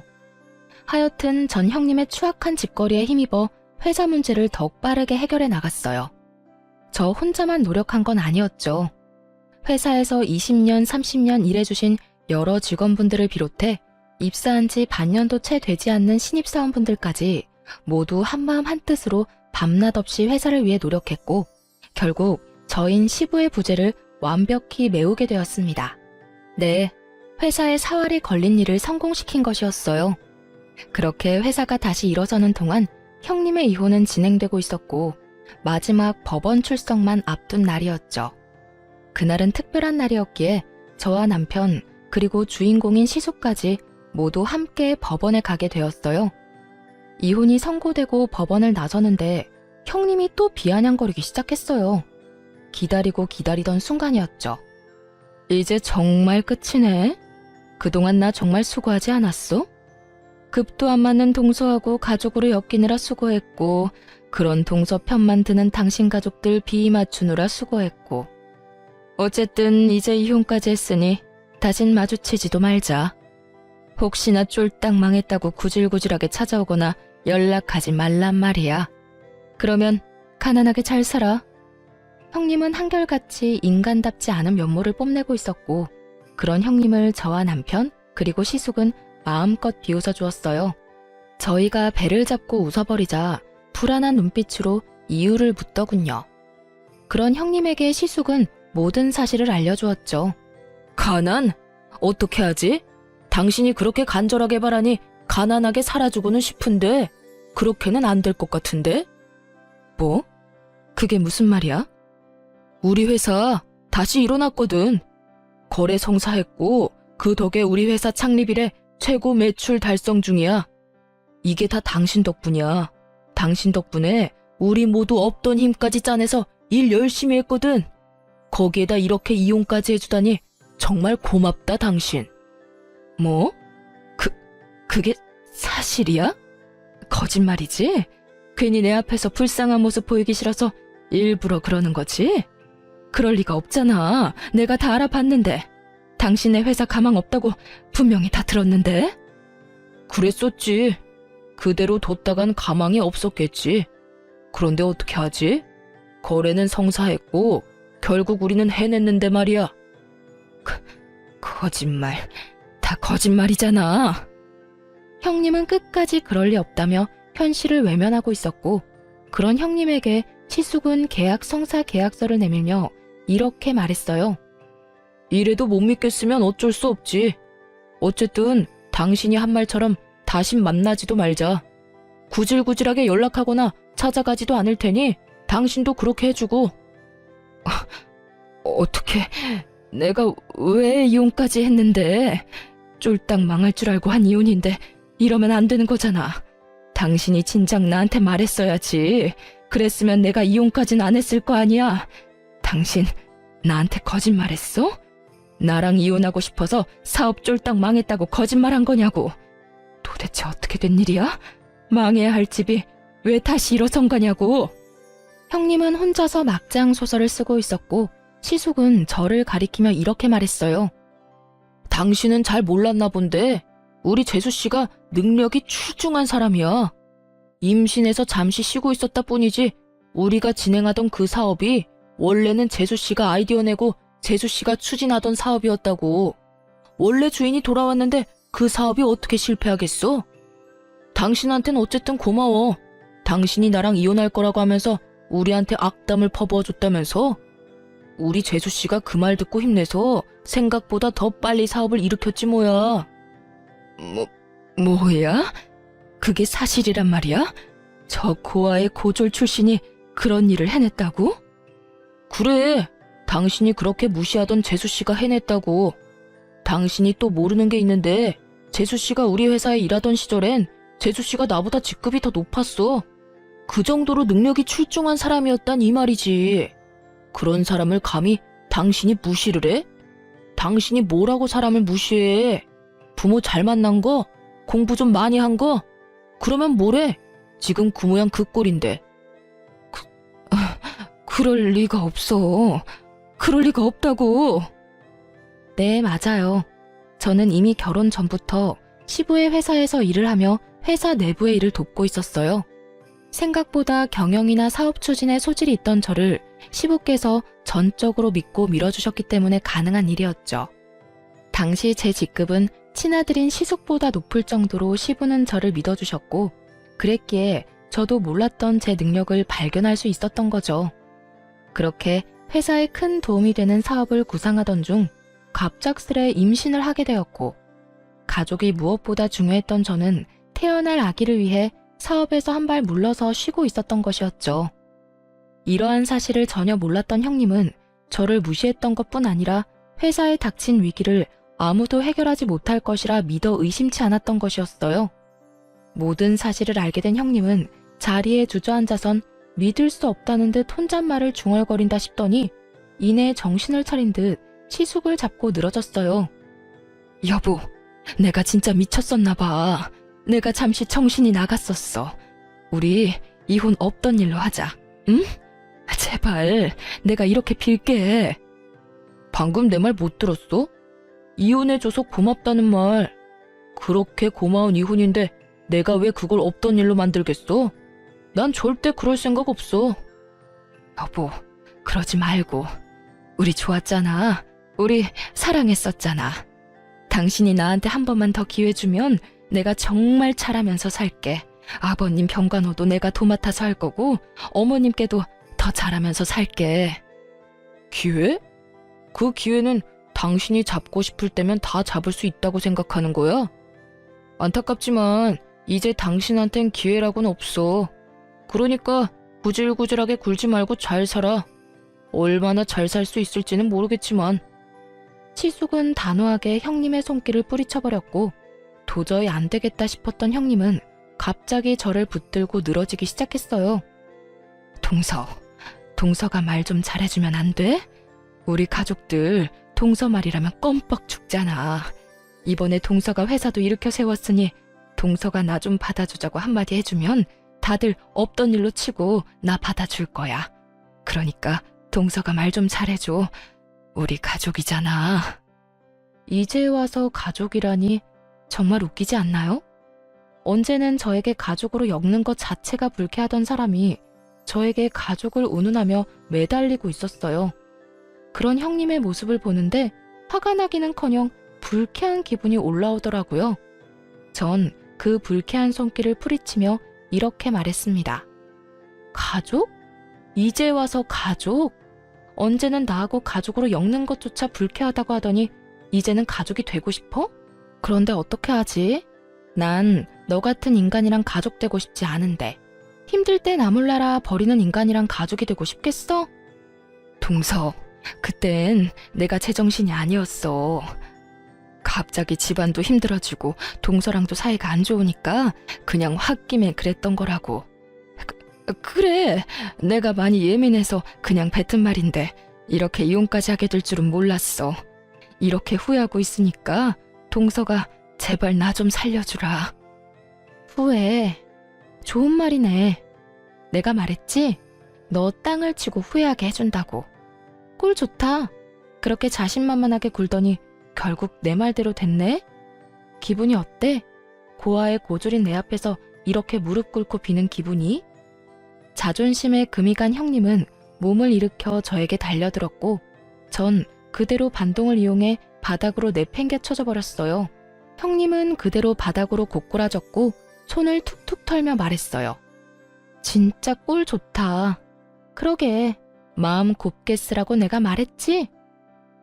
하여튼 전 형님의 추악한 짓거리에 힘입어 회사 문제를 더욱 빠르게 해결해 나갔어요. 저 혼자만 노력한 건 아니었죠. 회사에서 20년, 30년 일해주신 여러 직원분들을 비롯해 입사한 지 반년도 채 되지 않는 신입사원분들까지 모두 한마음 한뜻으로 밤낮 없이 회사를 위해 노력했고 결국 저인 시부의 부재를 완벽히 메우게 되었습니다. 네, 회사에 사활이 걸린 일을 성공시킨 것이었어요. 그렇게 회사가 다시 일어서는 동안 형님의 이혼은 진행되고 있었고 마지막 법원 출석만 앞둔 날이었죠. 그날은 특별한 날이었기에 저와 남편 그리고 주인공인 시숙까지 모두 함께 법원에 가게 되었어요. 이혼이 선고되고 법원을 나서는데 형님이 또 비아냥거리기 시작했어요. 기다리고 기다리던 순간이었죠. 이제 정말 끝이네. 그동안 나 정말 수고하지 않았어? 급도 안 맞는 동서하고 가족으로 엮이느라 수고했고 그런 동서 편만 드는 당신 가족들 비위 맞추느라 수고했고 어쨌든 이제 이혼까지 했으니 다신 마주치지도 말자. 혹시나 쫄딱 망했다고 구질구질하게 찾아오거나 연락하지 말란 말이야. 그러면 가난하게 잘 살아. 형님은 한결같이 인간답지 않은 면모를 뽐내고 있었고 그런 형님을 저와 남편 그리고 시숙은 마음껏 비웃어 주었어요. 저희가 배를 잡고 웃어버리자 불안한 눈빛으로 이유를 묻더군요. 그런 형님에게 시숙은 모든 사실을 알려주었죠. 가난? 어떻게 하지? 당신이 그렇게 간절하게 바라니 가난하게 살아주고는 싶은데 그렇게는 안 될 것 같은데? 뭐? 그게 무슨 말이야? 우리 회사 다시 일어났거든. 거래 성사했고 그 덕에 우리 회사 창립 이래 최고 매출 달성 중이야. 이게 다 당신 덕분이야. 당신 덕분에 우리 모두 없던 힘까지 짜내서 일 열심히 했거든. 거기에다 이렇게 이용까지 해주다니 정말 고맙다 당신. 뭐? 그게 사실이야? 거짓말이지? 괜히 내 앞에서 불쌍한 모습 보이기 싫어서 일부러 그러는 거지? 그럴 리가 없잖아. 내가 다 알아봤는데. 당신의 회사 가망 없다고 분명히 다 들었는데. 그랬었지. 그대로 뒀다간 가망이 없었겠지. 그런데 어떻게 하지? 거래는 성사했고 결국 우리는 해냈는데 말이야. 거짓말. 다 거짓말이잖아. 형님은 끝까지 그럴 리 없다며 현실을 외면하고 있었고, 그런 형님에게 시숙은 계약 성사 계약서를 내밀며 이렇게 말했어요. 이래도 못 믿겠으면 어쩔 수 없지. 어쨌든 당신이 한 말처럼 다신 만나지도 말자. 구질구질하게 연락하거나 찾아가지도 않을 테니 당신도 그렇게 해주고. 어떻게, 내가 왜 이혼까지 했는데? 쫄딱 망할 줄 알고 한 이혼인데 이러면 안 되는 거잖아. 당신이 진작 나한테 말했어야지. 그랬으면 내가 이혼까진 안 했을 거 아니야. 당신 나한테 거짓말했어? 나랑 이혼하고 싶어서 사업 쫄딱 망했다고 거짓말한 거냐고. 도대체 어떻게 된 일이야? 망해야 할 집이 왜 다시 일어선 거냐고. 형님은 혼자서 막장 소설을 쓰고 있었고, 시숙은 저를 가리키며 이렇게 말했어요. 당신은 잘 몰랐나 본데 우리 재수씨가 능력이 출중한 사람이야. 임신해서 잠시 쉬고 있었다 뿐이지 우리가 진행하던 그 사업이 원래는 재수씨가 아이디어 내고 재수씨가 추진하던 사업이었다고. 원래 주인이 돌아왔는데 그 사업이 어떻게 실패하겠어? 당신한텐 어쨌든 고마워. 당신이 나랑 이혼할 거라고 하면서 우리한테 악담을 퍼부어줬다면서? 우리 재수씨가 그 말 듣고 힘내서 생각보다 더 빨리 사업을 일으켰지 뭐야. 뭐야? 그게 사실이란 말이야? 저 고아의 고졸 출신이 그런 일을 해냈다고? 그래, 당신이 그렇게 무시하던 재수씨가 해냈다고. 당신이 또 모르는 게 있는데 재수씨가 우리 회사에 일하던 시절엔 재수씨가 나보다 직급이 더 높았어. 그 정도로 능력이 출중한 사람이었단 이 말이지. 그런 사람을 감히 당신이 무시를 해? 당신이 뭐라고 사람을 무시해? 부모 잘 만난 거? 공부 좀 많이 한 거? 그러면 뭐래? 지금 그 모양 그 꼴인데. 그럴 리가 없어. 그럴 리가 없다고. 네, 맞아요. 저는 이미 결혼 전부터 시부의 회사에서 일을 하며 회사 내부의 일을 돕고 있었어요. 생각보다 경영이나 사업 추진에 소질이 있던 저를 시부께서 전적으로 믿고 밀어주셨기 때문에 가능한 일이었죠. 당시 제 직급은 친아들인 시숙보다 높을 정도로 시부는 저를 믿어주셨고, 그랬기에 저도 몰랐던 제 능력을 발견할 수 있었던 거죠. 그렇게 회사에 큰 도움이 되는 사업을 구상하던 중 갑작스레 임신을 하게 되었고, 가족이 무엇보다 중요했던 저는 태어날 아기를 위해 사업에서 한 발 물러서 쉬고 있었던 것이었죠. 이러한 사실을 전혀 몰랐던 형님은 저를 무시했던 것뿐 아니라 회사에 닥친 위기를 아무도 해결하지 못할 것이라 믿어 의심치 않았던 것이었어요. 모든 사실을 알게 된 형님은 자리에 주저앉아선 믿을 수 없다는 듯 혼잣말을 중얼거린다 싶더니 이내 정신을 차린 듯 시숙을 잡고 늘어졌어요. 여보, 내가 진짜 미쳤었나 봐. 내가 잠시 정신이 나갔었어. 우리 이혼 없던 일로 하자. 응? 제발, 내가 이렇게 빌게. 방금 내 말 못 들었어? 이혼해줘서 고맙다는 말. 그렇게 고마운 이혼인데 내가 왜 그걸 없던 일로 만들겠어? 난 절대 그럴 생각 없어. 여보, 그러지 말고. 우리 좋았잖아. 우리 사랑했었잖아. 당신이 나한테 한 번만 더 기회 주면 내가 정말 잘하면서 살게. 아버님 병간호도 내가 도맡아서 할 거고 어머님께도 더 잘하면서 살게. 기회? 그 기회는 당신이 잡고 싶을 때면 다 잡을 수 있다고 생각하는 거야? 안타깝지만 이제 당신한텐 기회라고는 없어. 그러니까 구질구질하게 굴지 말고 잘 살아. 얼마나 잘 살 수 있을지는 모르겠지만. 시숙은 단호하게 형님의 손길을 뿌리쳐버렸고, 도저히 안 되겠다 싶었던 형님은 갑자기 저를 붙들고 늘어지기 시작했어요. 동서가 말 좀 잘해주면 안 돼? 우리 가족들 동서 말이라면 껌뻑 죽잖아. 이번에 동서가 회사도 일으켜 세웠으니 동서가 나 좀 받아주자고 한마디 해주면 다들 없던 일로 치고 나 받아줄 거야. 그러니까 동서가 말 좀 잘해줘. 우리 가족이잖아. 이제 와서 가족이라니 정말 웃기지 않나요? 언제는 저에게 가족으로 엮는 것 자체가 불쾌하던 사람이 저에게 가족을 운운하며 매달리고 있었어요. 그런 형님의 모습을 보는데 화가 나기는커녕 불쾌한 기분이 올라오더라고요. 전 그 불쾌한 손길을 뿌리치며 이렇게 말했습니다. 가족? 이제 와서 가족? 언제는 나하고 가족으로 엮는 것조차 불쾌하다고 하더니 이제는 가족이 되고 싶어? 그런데 어떻게 하지? 난 너 같은 인간이랑 가족 되고 싶지 않은데 힘들 때 나 몰라라 버리는 인간이랑 가족이 되고 싶겠어? 동서, 그땐 내가 제정신이 아니었어. 갑자기 집안도 힘들어지고 동서랑도 사이가 안 좋으니까 그냥 홧김에 그랬던 거라고. 그래, 내가 많이 예민해서 그냥 뱉은 말인데 이렇게 이혼까지 하게 될 줄은 몰랐어. 이렇게 후회하고 있으니까 동서가 제발 나 좀 살려주라. 후회? 좋은 말이네. 내가 말했지? 너 땅을 치고 후회하게 해준다고. 꼴 좋다. 그렇게 자신만만하게 굴더니 결국 내 말대로 됐네? 기분이 어때? 고아의 고졸인 내 앞에서 이렇게 무릎 꿇고 비는 기분이? 자존심에 금이 간 형님은 몸을 일으켜 저에게 달려들었고 전 그대로 반동을 이용해 바닥으로 내팽개쳐져 버렸어요. 형님은 그대로 바닥으로 고꾸라졌고 손을 툭툭 털며 말했어요. 진짜 꼴 좋다. 그러게, 마음 곱게 쓰라고 내가 말했지?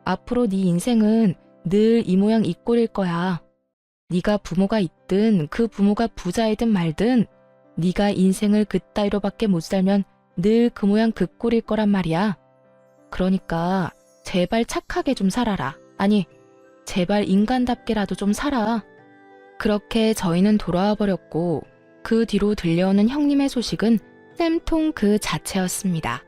앞으로 네 인생은 늘 이 모양 이 꼴일 거야. 네가 부모가 있든 그 부모가 부자이든 말든 네가 인생을 그따위로밖에 못 살면 늘 그 모양 그 꼴일 거란 말이야. 그러니까 제발 착하게 좀 살아라. 아니, 제발 인간답게라도 좀 살아. 그렇게 저희는 돌아와 버렸고 그 뒤로 들려오는 형님의 소식은 쌤통 그 자체였습니다.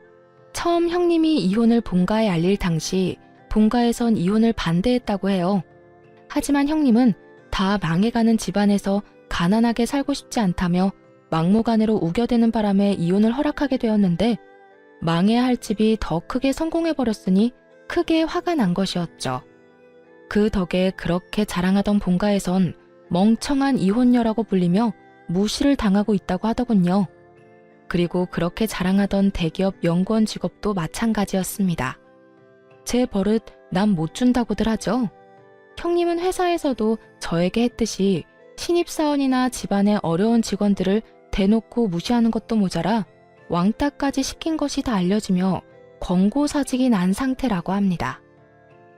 처음 형님이 이혼을 본가에 알릴 당시 본가에선 이혼을 반대했다고 해요. 하지만 형님은 다 망해가는 집안에서 가난하게 살고 싶지 않다며 막무가내로 우겨대는 바람에 이혼을 허락하게 되었는데 망해야 할 집이 더 크게 성공해버렸으니 크게 화가 난 것이었죠. 그 덕에 그렇게 자랑하던 본가에선 멍청한 이혼녀라고 불리며 무시를 당하고 있다고 하더군요. 그리고 그렇게 자랑하던 대기업 연구원 직업도 마찬가지였습니다. 제 버릇 남 못 준다고들 하죠. 형님은 회사에서도 저에게 했듯이 신입사원이나 집안의 어려운 직원들을 대놓고 무시하는 것도 모자라 왕따까지 시킨 것이 다 알려지며 권고사직이 난 상태라고 합니다.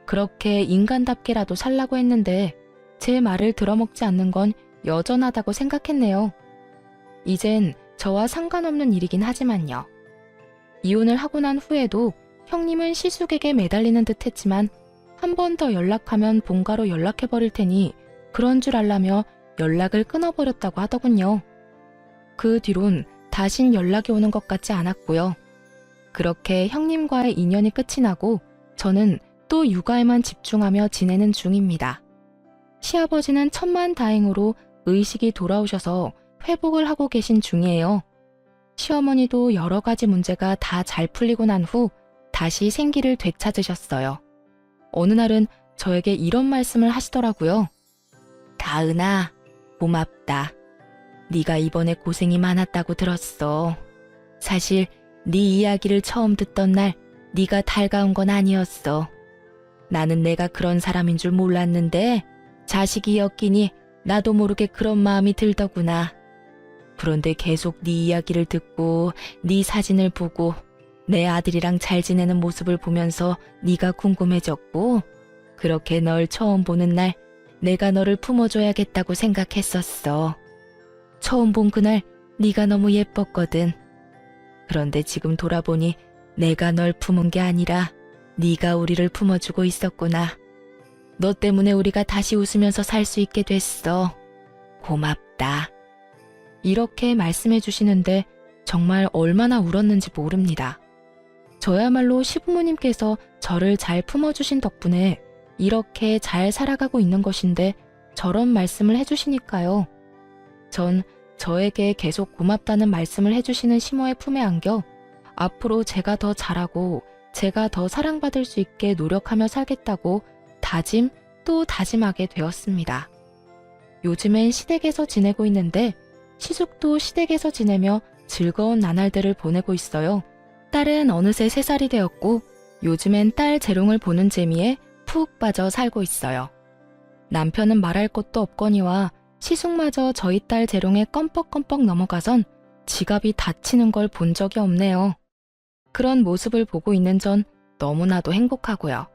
그렇게 인간답게라도 살라고 했는데 제 말을 들어먹지 않는 건 여전하다고 생각했네요. 이젠 저와 상관없는 일이긴 하지만요. 이혼을 하고 난 후에도 형님은 시숙에게 매달리는 듯 했지만 한 번 더 연락하면 본가로 연락해버릴 테니 그런 줄 알라며 연락을 끊어버렸다고 하더군요. 그 뒤론 다신 연락이 오는 것 같지 않았고요. 그렇게 형님과의 인연이 끝이 나고 저는 또 육아에만 집중하며 지내는 중입니다. 시아버지는 천만다행으로 의식이 돌아오셔서 회복을 하고 계신 중이에요. 시어머니도 여러 가지 문제가 다 잘 풀리고 난 후 다시 생기를 되찾으셨어요. 어느 날은 저에게 이런 말씀을 하시더라고요. 다은아, 고맙다. 네가 이번에 고생이 많았다고 들었어. 사실 네 이야기를 처음 듣던 날 네가 달가운 건 아니었어. 나는 내가 그런 사람인 줄 몰랐는데 자식이 엮이니 나도 모르게 그런 마음이 들더구나. 그런데 계속 네 이야기를 듣고 네 사진을 보고 내 아들이랑 잘 지내는 모습을 보면서 네가 궁금해졌고 그렇게 널 처음 보는 날 내가 너를 품어줘야겠다고 생각했었어. 처음 본 그날 네가 너무 예뻤거든. 그런데 지금 돌아보니 내가 널 품은 게 아니라 네가 우리를 품어주고 있었구나. 너 때문에 우리가 다시 웃으면서 살 수 있게 됐어. 고맙다. 이렇게 말씀해 주시는데 정말 얼마나 울었는지 모릅니다. 저야말로 시부모님께서 저를 잘 품어주신 덕분에 이렇게 잘 살아가고 있는 것인데 저런 말씀을 해주시니까요. 전 저에게 계속 고맙다는 말씀을 해주시는 시모의 품에 안겨 앞으로 제가 더 잘하고 제가 더 사랑받을 수 있게 노력하며 살겠다고 다짐 또 다짐하게 되었습니다. 요즘엔 시댁에서 지내고 있는데 시숙도 시댁에서 지내며 즐거운 나날들을 보내고 있어요. 딸은 어느새 3살이 되었고 요즘엔 딸 재롱을 보는 재미에 푹 빠져 살고 있어요. 남편은 말할 것도 없거니와 시숙마저 저희 딸 재롱에 껌뻑껌뻑 넘어가선 지갑이 다치는 걸 본 적이 없네요. 그런 모습을 보고 있는 전 너무나도 행복하고요.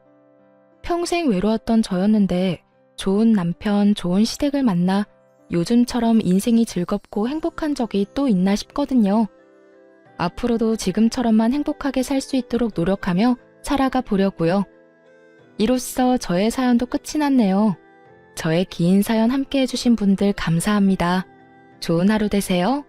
평생 외로웠던 저였는데 좋은 남편, 좋은 시댁을 만나 요즘처럼 인생이 즐겁고 행복한 적이 또 있나 싶거든요. 앞으로도 지금처럼만 행복하게 살 수 있도록 노력하며 살아가 보려고요. 이로써 저의 사연도 끝이 났네요. 저의 긴 사연 함께 해주신 분들 감사합니다. 좋은 하루 되세요.